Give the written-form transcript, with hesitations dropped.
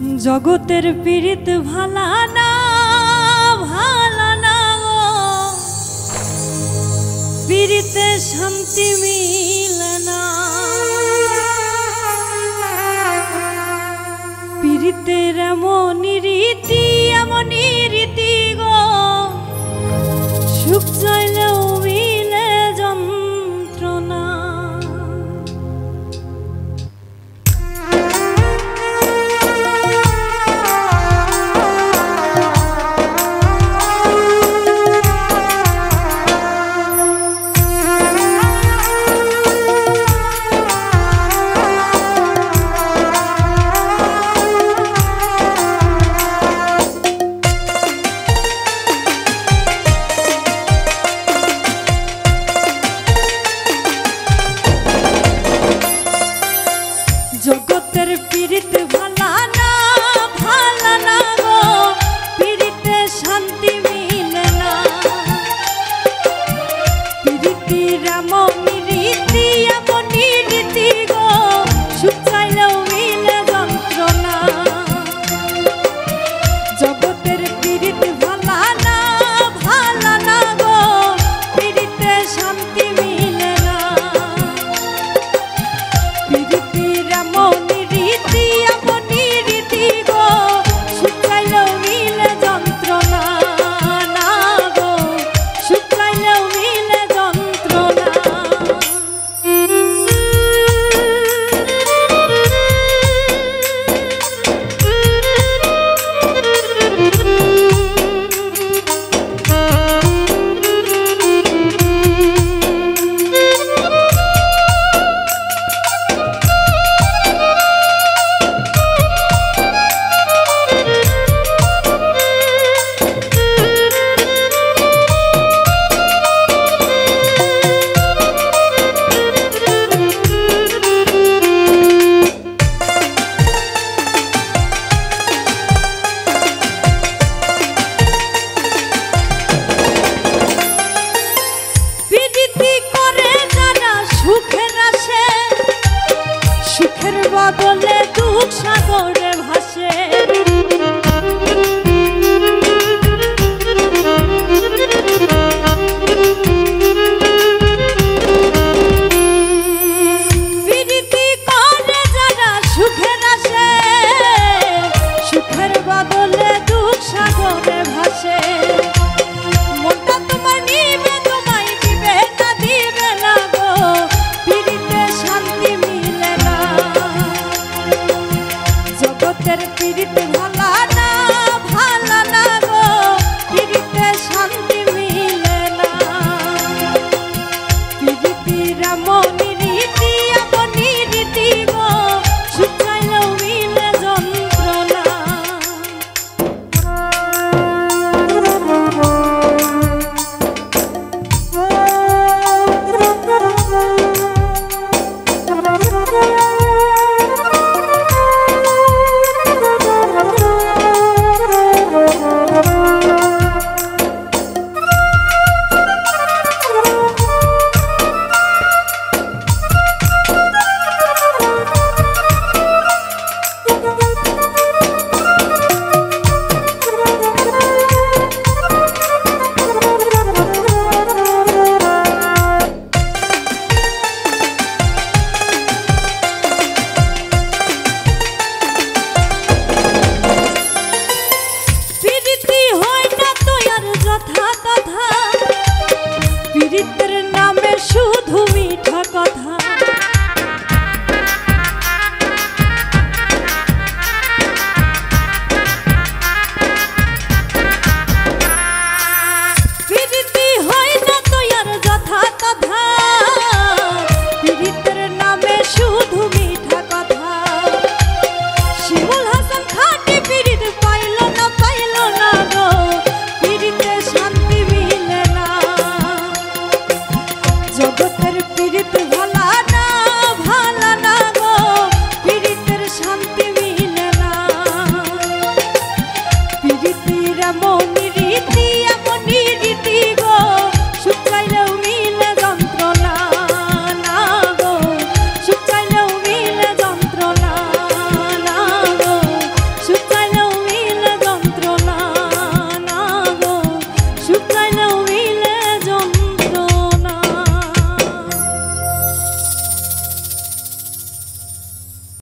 জগতের পীড়িত ভালা না গো, পীড়িতে শান্তি মিলে না। পীড়িতের এমনই রীতি গো, সুখ চাইলেও মিলে যন্ত্রণা। জগতের পীড়িত ভালা না গো, পীড়িতে শান্তি মিলে না। পীড়িতির এমনই রীতি গো, সুখ চাইলেও মিলে যন্ত্রণা। জগতের পীড়িত ভালা না গো, পীড়িতে শান্তি মিলে না। পীড়িতির এমনই রীতি গো, সুখ চাইলেও মিলে যন্ত্রণা না গো, সুখ চাইলেও মিলে যন্ত্রণা। সুখের বদলে দুঃখ সাগরে ভাসে। পীড়িতি করে যারা সুখের আসে, সুখের বদলে দুঃখ সাগরে ভাসে। মনটা তোমার নিবে, তোমায় দিবে না গো, পীড়িতে শান্তি মিলে না। জগতের পীড়িত ভালা না গো, পীড়িতে শান্তি মিলে না। পীড়িতির এমনই রীতি গো, সুখ চাইলেও মিলে যন্ত্রণা। পীড়িতের নামে শুধু মিঠা কথা, পীড়িতি হয় না তো আর যথা তথা। পীড়িতের নামে শুধু মিঠা কথা। শিমুল হাসান খা